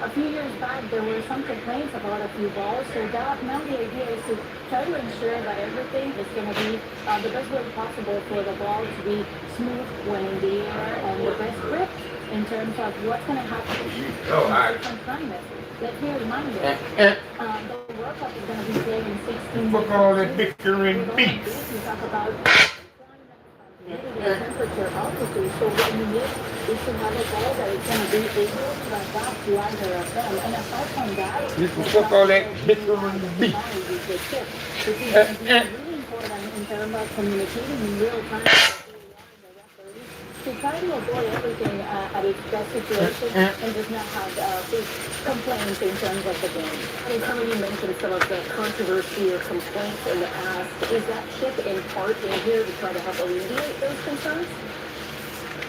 a few years back, there were some complaints about a few balls. So now the idea is to try to ensure that everything is going to be the best way possible for the ball to be smooth when in the air and the best grip in terms of what's going to happen in different climates. Let me remind you, the World Cup is going to be played in 16 Fuck all that bickering beef. We talk about temperature, altitude. So what you need is to have a ball that is going to be able to adapt to either of them. And aside from that, you can fuck all that bickering beef. Which is going to be really important in terms of communicating in real time to try to avoid everything at its best situation and just not have big complaints in terms of the game. I mean, somebody mentioned some of the controversy or complaints in the past. Is that chip in part in here to try to help alleviate those concerns?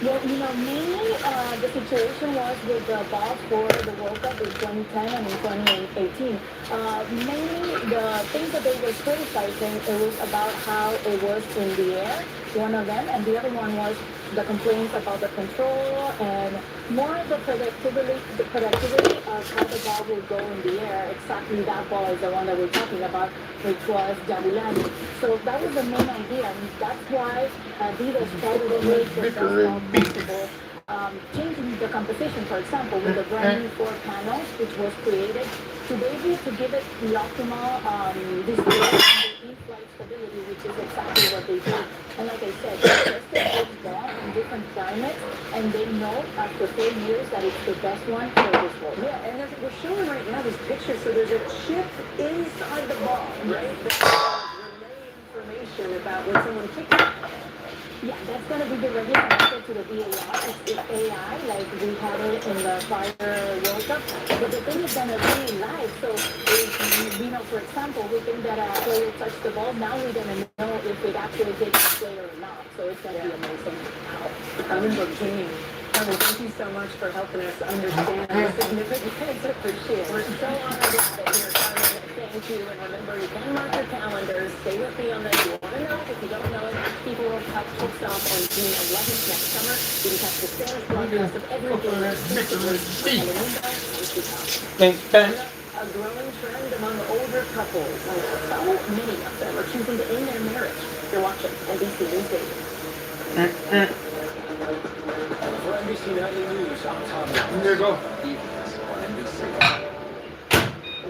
Well, mainly the situation was with the balls for the World Cup in 2010 and in 2018. Mainly the things that they were criticizing, it was about how it was in the air, one of them, and the other one was the complaints about the control and more of the productivity of how the ball will go in the air. Exactly that ball is the one that we're talking about, which was Jabulani. So that was the main idea, and that's why Adidas tried to make the best possible, changing the composition, for example, with the brand new 4 panels, which was created to be able to give it the optimal display and the in-flight stability, which is exactly what they did. And like I said, they tested each ball in different climates, and they know after 4 years that it's the best one for this world. Yeah, and as we're showing right now this picture, so there's a chip inside the ball, right? That relay information about when someone kicks it. Yeah, that's going to be directly connected to the VAR. It's AI, like we had it in the prior World Cup. But the thing is going to be live. So, for example, we think that a player touched the ball. Now we're going to know if it actually hit the player or not. So it's going to be amazing. Unbelievable. Carmen, thank you so much for helping us understand the significance of the chip. We're so honored to have it here, Carmen. Thank you. And remember, you can mark your calendars. Stay with me on this. You want to know, if you don't know it, people will touch kicks off on June 11th next summer. You can catch the Spanish broadcast of every game. A growing trend among older couples. So many of them are choosing to end their marriage. You're watching NBC News Daily. For NBC Nightly News, I'm Tom. There you go.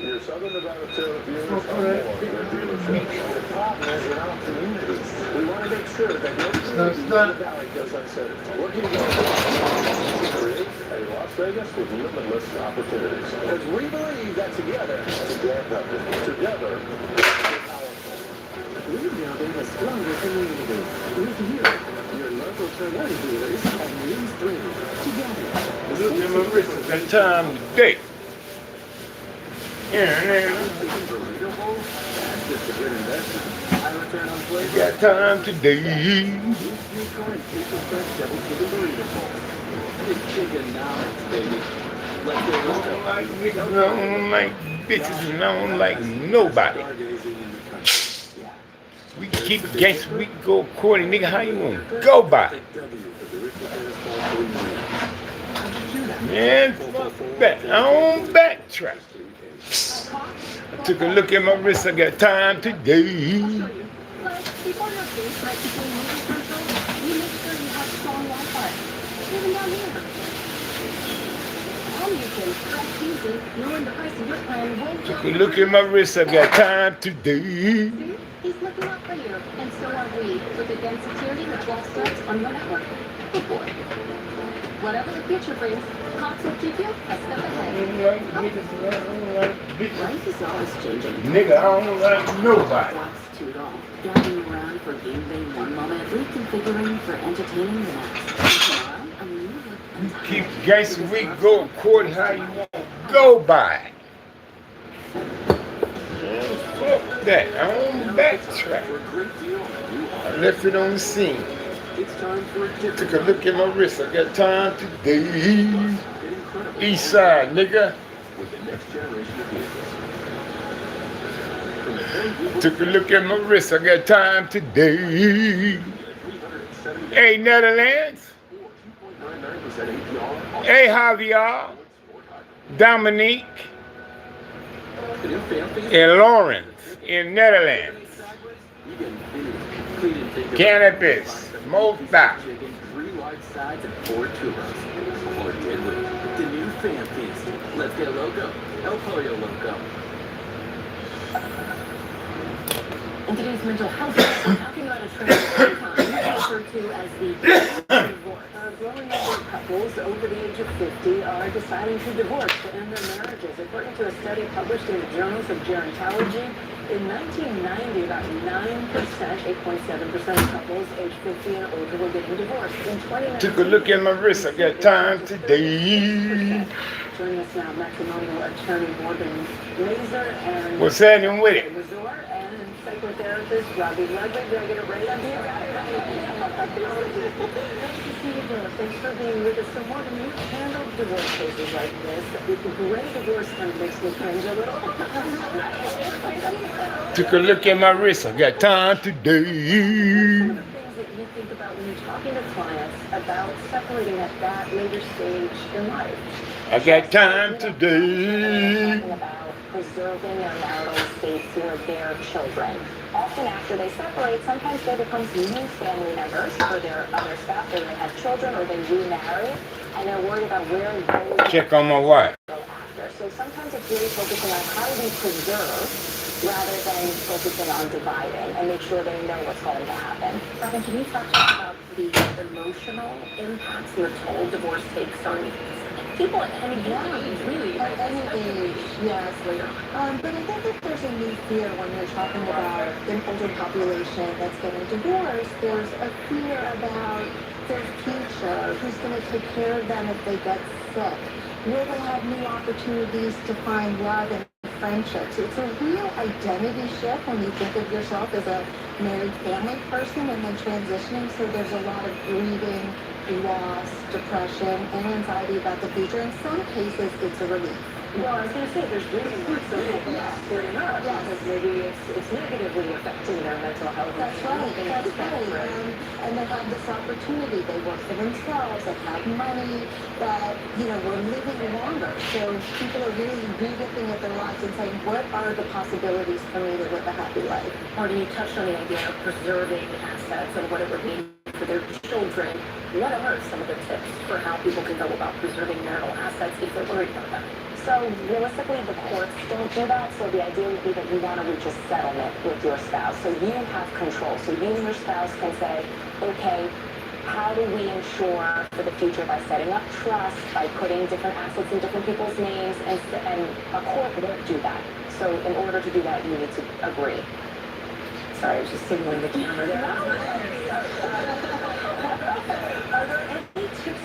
Your Southern Nevada Taylor viewers are more than a dealership. The problem is in our communities. We want to make sure that no community in the valley goes unserved. Working together to create a Las Vegas with limitless opportunities. Because we believe that together, together, We're building a stronger community. With you, your local Toyota dealers at News 3. Together. Look at my wrist at that time today. Got time today. I don't like bitches and I don't like nobody. We can keep it gangster, we can go according, nigga, how you want to go by? Man, fuck that. I don't backtrack. I took a look at my wrist, I got time today. Before your face, like between movie control, you make sure you have strong Wi-Fi. Even down here. And you can press easy, knowing the price of your plan won't Took a look at my wrist, I got time today. He's looking out for you, and so are we, with advanced security that 12 steps on your network. Good boy. Whatever the future brings, Cox will keep you a step ahead. Life is always changing. Nigga, I don't like nobody. Watch too long. Gathering around for game day one moment, reconfiguring for entertaining the next. Keep gangster, we can go according how you want to go by. Fuck that, I don't backtrack. I left it on the scene. Took a look at my wrist, I got time today. East side, nigga. Took a look at my wrist, I got time today. Hey, Netherlands. Hey, Javier. Dominique and Lawrence in Netherlands. Cannabis, Mota. Three large sides and 4 tubers. Or did we? The new fan feast. Let's get loco. El Pollo Loco. In today's mental health, we're talking about a trend referred to as the divorce. Growing number of couples over the age of 50 are deciding to divorce to end their marriages. According to a study published in the Journals of Gerontology, in 1990, about 9%, 8.7% of couples aged 50 and older were getting divorced. In 2019, Took a look at my wrist. I got time today. joining us now, matrimonial attorney Morgan Laser and What's happening with it? and psychotherapist Robbie Ludwig. Did I get it right? I'm here. Thanks for being with us. So, Morgan, you've handled divorce cases like this. Gray divorce kind of makes me cringe a little. Took a look at my wrist. I got time today. Some of the things that you think about when you're talking to clients about separating at that later stage in life. I got time today. Talking about preserving their marital estate for their children. Often after they separate, sometimes there becomes new family members for their other spouse. They may have children or they remarry, and they're worried about where those Check on my wife. go after. So sometimes it's really focusing on how do we preserve rather than focusing on dividing and make sure they know what's going to happen. Robin, can you talk to us about the emotional impacts and the toll divorce takes on people at any age, really? At any age, yes. Later. But I think that there's a new fear when you're talking about an older population that's getting divorced. There's a fear about their future, who's going to take care of them if they get sick. Will they have new opportunities to find love and friendships? It's a real identity shift when you think of yourself as a married family person and then transitioning. So there's a lot of grieving, loss, depression, and anxiety about the future. In some cases, it's a relief. Well, I was going to say, there's really more so that's clearing up because maybe it's negatively affecting their mental health. That's right. And they have this opportunity. They work for themselves. They have money. That we're living longer. So people are really relooking at their lives and saying, what are the possibilities for me to live a happy life? Morgan, you touched on the idea of preserving assets and what it would mean for their children. What are some of the tips for how people can go about preserving marital assets if they're worried about that? So realistically, the courts don't do that. So the idea would be that you want to reach a settlement with your spouse. So you have control. So you and your spouse can say, okay, how do we ensure for the future by setting up trust, by putting different assets in different people's names, and a court won't do that. So in order to do that, you need to agree. Sorry, I was just signaling the camera there. Are there any tips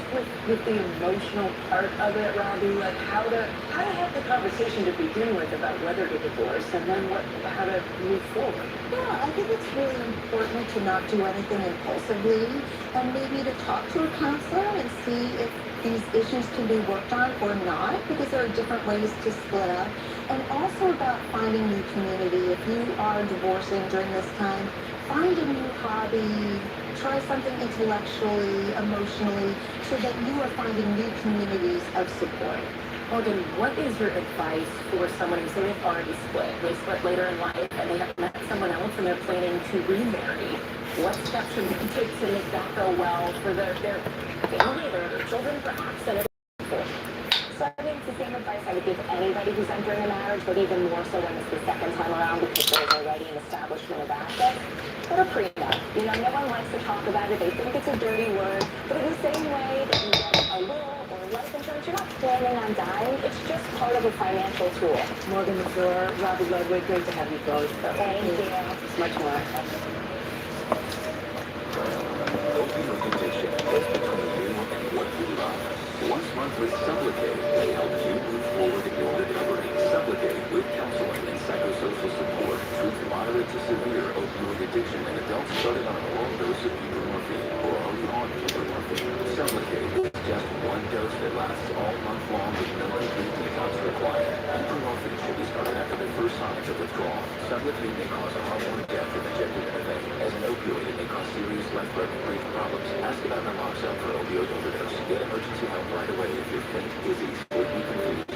with the emotional part of it, Robbie? Like how to have the conversation to begin with about whether to divorce and then how to move forward? Yeah, I think it's really important to not do anything impulsively and maybe to talk to a counselor and see if these issues can be worked on or not, because there are different ways to split up. And also about finding new community. If you are divorcing during this time, find a new hobby, try something intellectually, emotionally, so that you are finding new communities of support. Morgan, what is your advice for someone who say they've already split? They split later in life and they have met someone else and they're planning to remarry. What steps should they take to make that go well for their family, their children perhaps, and everything? So I think it's the same advice I would give anybody who's entering a marriage, but even more so when it's the second time around because there's already an establishment of assets. Put a prenup. No one likes to talk about it. They think it's a dirty word. But in the same way that you get a will or life insurance, you're not planning on dying. It's just part of a financial tool. Morgan Mazur, Robbie Ludwig, great to have you both. Thank you. It's much more. Opioid addiction is between you and what you love. Once monthly Supplicate may help you move forward in your recovery. Supplicate with counseling and psychosocial support treats moderate to severe opioid addiction in adults started on an oral dose of buprenorphine or already on buprenorphine. Supplicate is just one dose that lasts all month long with no complete detox required. Buprenorphine should be started after the first signs of withdrawal. Supplicate may cause a harmful death if injected in a vein. As an opioid, it may cause serious life-threatening breathing problems. Ask about naloxone for opioid overdose. Get emergency help right away if you're faint, dizzy, sleepy, confused,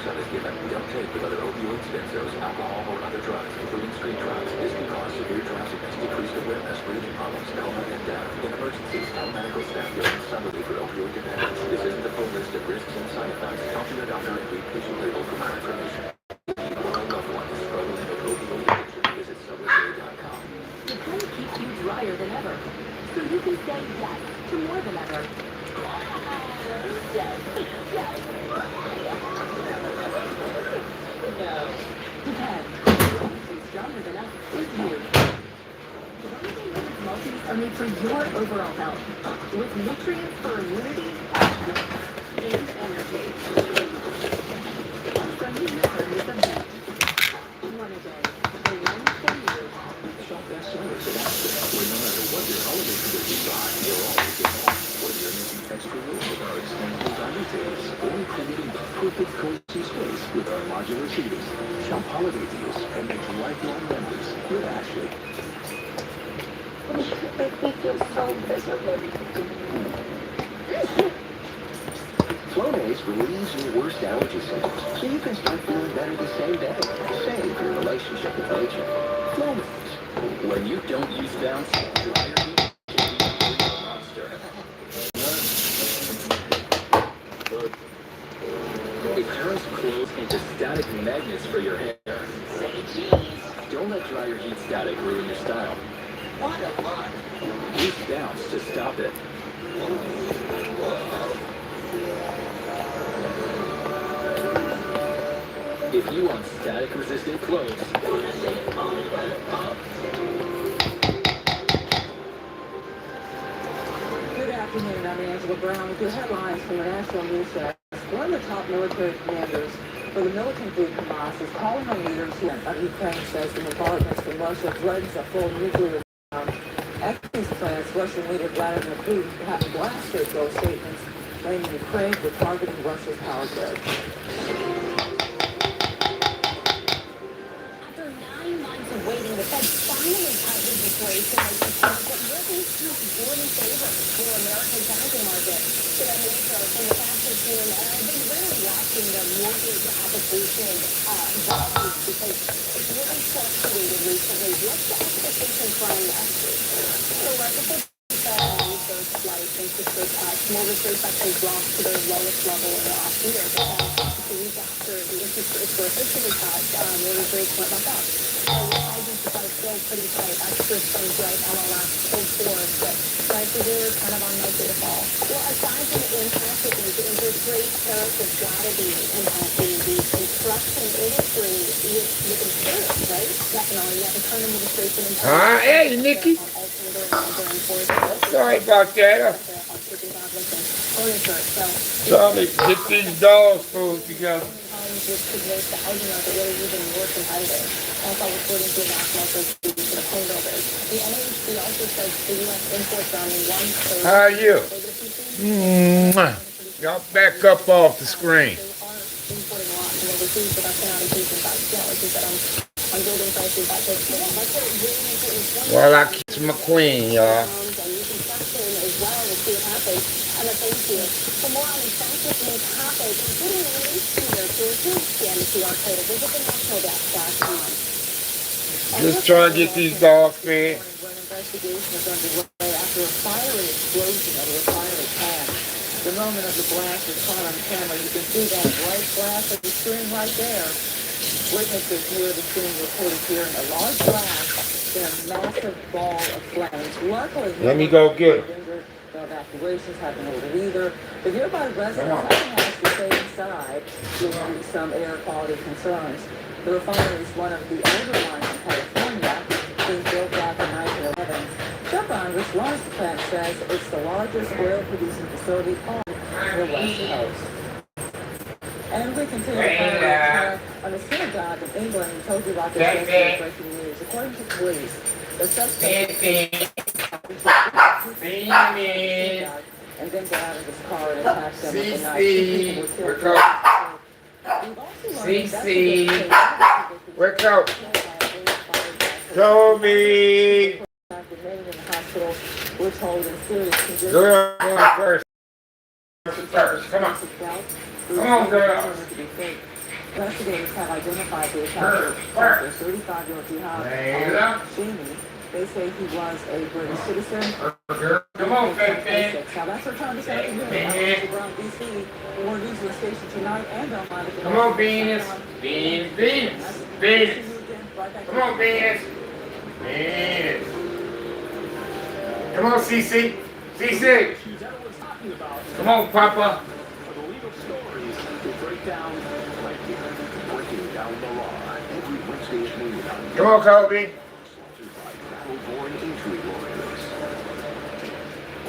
naloxone is given, don't take with other opioids, benzos, alcohol, or other drugs, including street drugs. This can cause severe drowsiness, decreased awareness, breathing problems, coma, and death. In emergencies, tell medical staff you're on some relief for opioid dependence. This isn't a full list of risks and side effects. Talk to your doctor and read patient label for more information. If you or a loved one is struggling with opioid addiction, visit Sublocade.com. The pen keeps you drier than ever, so you can say yes to more than ever. Yes, yes. No. Pen, obviously stronger than ever, with you. Multis are made for your overall health, with nutrients for immunity and energy. So you never miss a beat. One a day, the one for you. Shop bestsellers at Asda, where no matter what your holiday traditions are, you'll always get more. Whether you're making extra room with our extendable dining tables, or creating the perfect cozy space with our modular seatings, shop holiday deals and make lifelong memories with Ashley. It makes me feel so miserable. Flonase relieves your worst allergy symptoms, so you can start feeling better the same day. Save your relationship with nature. Flonase. When you don't use bounce, dryer heat can be a real monster. It turns clothes into static magnets for your hair. Say cheese. Don't let dryer heat static ruin your style. What a fun. Use bounce to stop it. If you want static-resistant clothes, Good afternoon, I'm Angela Brown with your headlines from the National News Desk. One of the top military commanders for the militant group Hamas is calling on leaders who Ukraine says the bombardments from Russia threatens a full nuclear down. After these plans, Russian leader Vladimir Putin have blasted those statements, blaming Ukraine for targeting Russia's power grid. After 9 months of waiting, the Fed finally cut inflation rate to point that really is more in favor for America's housing market. Today, Metro from the Factor team, I've been really watching the mortgage application volume because it's really fluctuated recently. What's the expectation from experts? So, before the Fed made those slight interest rate cuts, mortgage rates actually dropped to their lowest level in the last year. But a week after the interest rates were officially cut, mortgage rates went back up. So housing supply is still pretty tight. Experts from Drive MLS told Forbes that prices are kind of unlikely to fall. Well, aside from the impact of these interest rate tariffs have got to be impacting the construction industry with insurance, right? Definitely. Yeah, the current administration in Hey, Nikki. Sorry about that. Trying to get these dogs food together. Which could make the housing market really even more competitive. Also, according to the National Association of Home Builders, the NHC also says the U.S. imports are only 1/3. How are you? Y'all back up off the screen. They are importing a lot from overseas, but that's not a huge impact. Yeah, like you said, on building prices, that's really important. Well, I kiss my queen, y'all. And new construction as well. We'll see what happens. And thank you. For more on exactly topic, including the release to their sources, the NCR title, visit the nationaldesk.com. Just trying to get these dogs fed. An investigation is underway after a fiery explosion of a refinery tank. The moment of the blast is caught on camera. You can see that bright flash of the screen right there. Witnesses near the scene reported hearing a large blast, then a massive ball of flames. Luckily, Let me go get it. no evacuations have been ordered either. The nearby residents haven't asked to stay inside due to some air quality concerns. The refinery is one of the older ones in California, being built back in 1911. Chevron, which runs the plant, says it's the largest oil-producing facility on the West Coast. And we continue to find attack on a synagogue in England and told you about this yesterday breaking news. According to police, the suspect and then got out of his car and attacked them with a knife. Two people were killed. Wake up. Toby. We're told in serious condition. Girl, first. Come on. Come on, girl. Investigators have identified the attacker as 35-year-old jihad Shimi. They say he was a British citizen. Come on, Fat. Now that's our time this afternoon. Around DC. More news on the station tonight and online. Come on, Venus. Venus. Come on, Venus. Venus. Come on, CC. CC. Come on, Papa. The legal stories will break down right here. Breaking down the law every Wednesday at noon. Come on, Kobe. Born injury lawyers.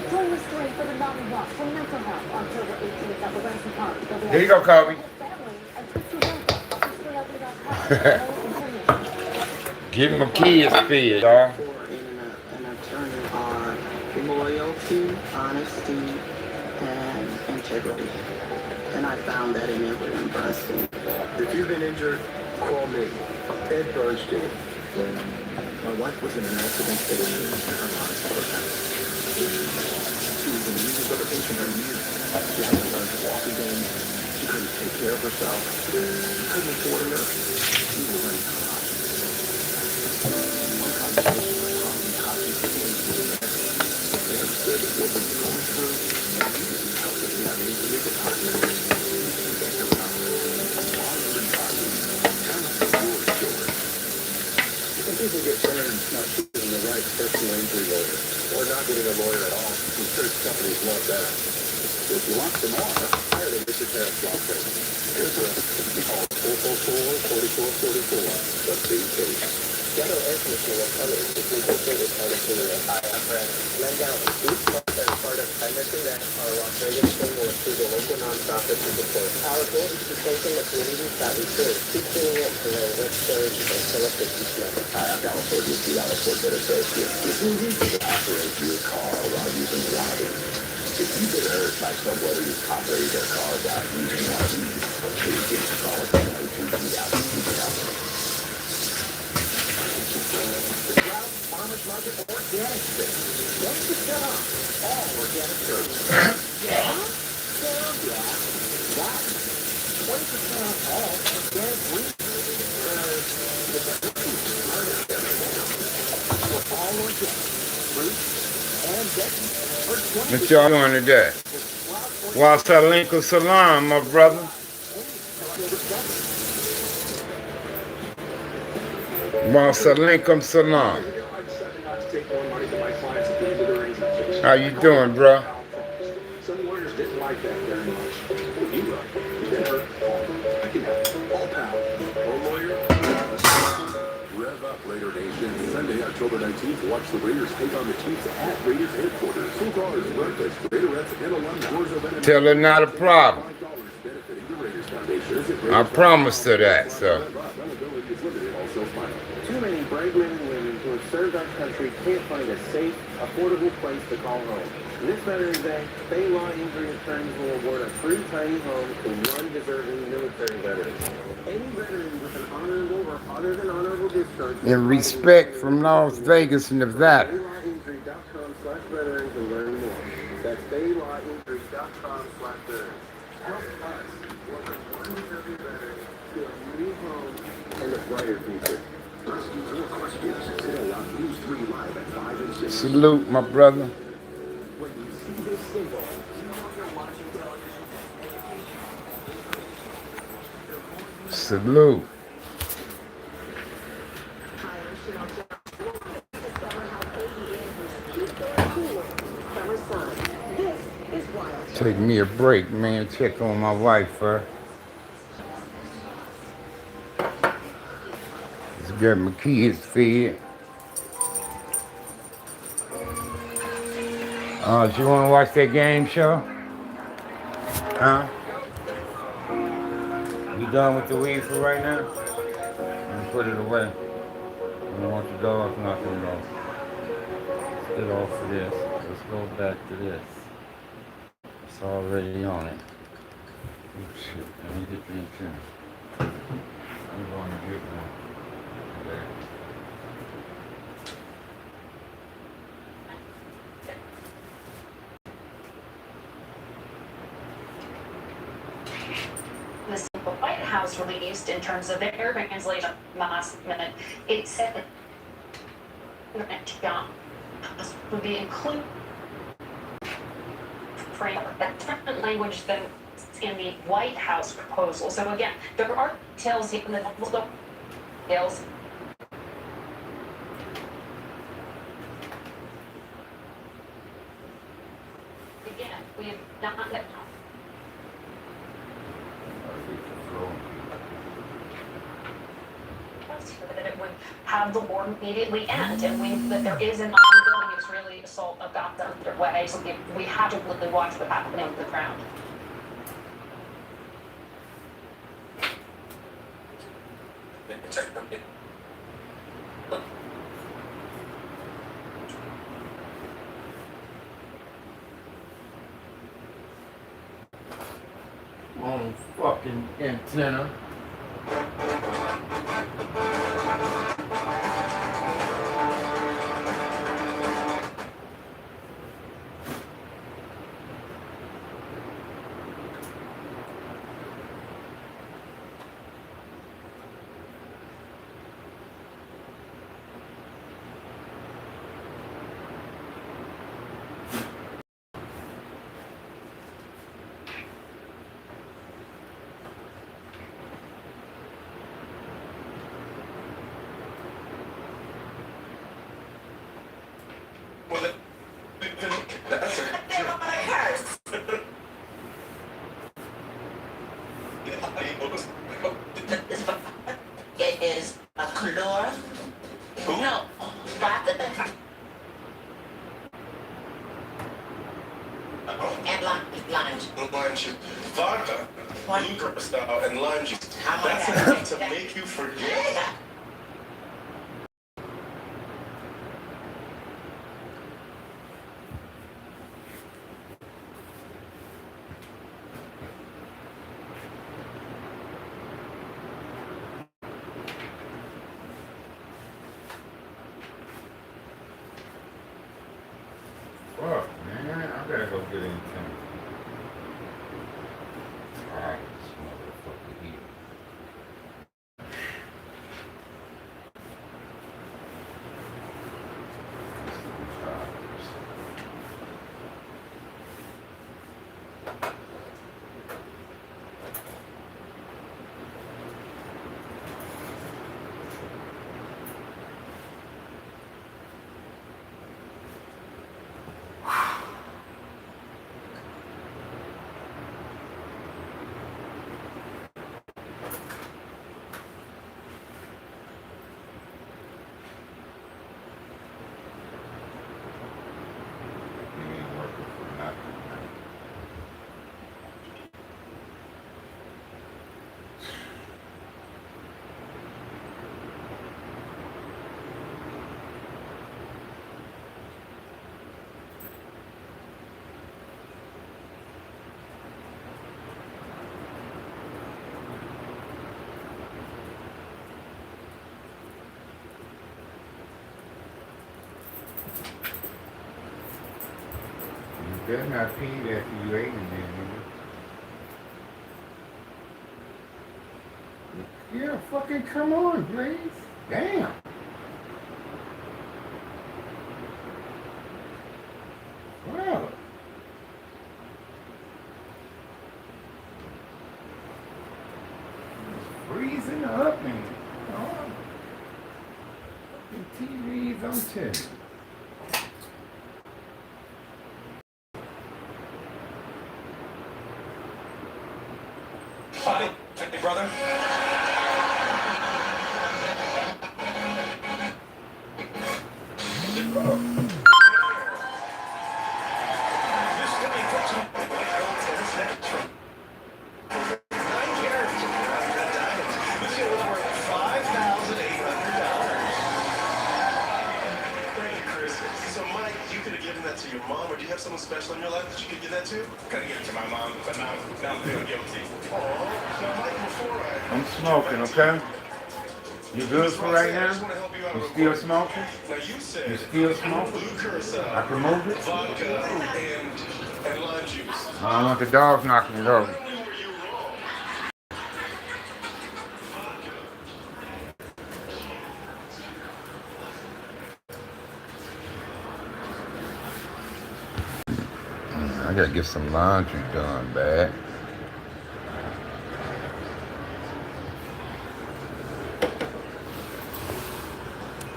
Join the story for the Mountain Walk for Mental Health, October 18th at the Branson Park. Here you go, Kobe. Give my kids fed, dog. An attorney are loyalty, honesty, and integrity. And I found that in every person. If you've been injured, call me, Ed Bernstein. My wife was in an accident that injured her lungs for She was in rehabilitation for years. She hadn't learned to walk again. She couldn't take care of herself. She couldn't afford a nurse. She was running out of options. One conversation with Harvey Hartfield they understood what was going through and needed some help if you have any legal partners. Get your power. Harvey Hartfield. Tell us your story. Some people get burned not choosing the right personal injury lawyer, or not getting a lawyer at all. Insurance companies love that. If you want some more, hire the Mr. Terrence Law Firm. Here's a call 444-4444. The big case. Quiero es mucho mejor que tu service policy IFRS. Lend out each month as part of primary event our Las Vegas team will include a local nonprofit to support. Our goal is to strengthen the communities that we serve, teaching it to learn which serves and select each month. I'm California, California Associates. If you need to operate your car while using water, if you've been hurt by somebody who's operating their car while using water, please give us a call at 232-2000. Farmers Market Organic Space. Don't you shut up. All organic service. Yeah? That 20% off all organic wheat. All organic fruit and veggies. What y'all doing today? Wasalinkum salam, my brother. Wasalinkum salam. How you doing, bro? Some lawyers didn't like that very much. You you've been hurt. I can help. All pal. All lawyer. Rev up, Raider Nation. Sunday, October 19th, watch the Raiders take on the Chiefs at Raiders headquarters. $2 breakfast, Raiderettes and alum doors open. Tell her not a problem. Benefiting the Raiders Foundation. I promised her that, so. Too many brave men and women who have served our country can't find a safe, affordable place to call home. This Veterans Day, Bay Law Injury Attorneys will award a free tiny home to one deserving military veteran. Any veteran with an honorable or other than honorable discharge. In respect from Las Vegas, Nevada. BayLawInjury.com/veterans and learn more. That's BayLawInjury.com/veterans. Help us welcome one deserving veteran to a new home and a brighter future. Ask you 4 questions today on News 3 Live at 5 and 6. Salute, my brother. When you see this symbol, you know you're watching television. Salute. Take me a break, man. Check on my wife first. Let's get my kids fed. Do you want to watch that game show? Huh? You done with the weed for right now? I'm gonna put it away. I don't want the dog knocking off. Let's get off of this. Let's go back to this. It's already on it. Oh shit, let me get the insurance. I'm going to get one. There. The simple fight House released in terms of their translation last minute, it said that would be included framework, that different language than in the White House proposal. So again, there are details in the details. Again, we have not that it would have the war immediately end, and that there is an ongoing Israeli assault of Gaza underway. So we have to really watch what's happening on the ground. On fucking antenna. It is a color. No, and lunge. Lunge. Vodka, Luger style, and lunge. That's enough to make you forget. Fuck, man. I gotta go get in town. Alright, this motherfucker here. You better not pee after you ate in there, nigga. Yeah, fucking come on, please. Damn. Well. It's freezing up and oh, fucking TV's on 10. Hey, brother. To your mom, or do you have someone special in your life that you could give that to? Gotta give it to my mom, but now I'm feeling guilty. Now, Mike, before I'm smoking, okay? You good for right now? You still smoking? You still smoking? I can move it? Vodka and lime juice. I don't want the dogs knocking it over. I gotta get some laundry done, back.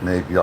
Maybe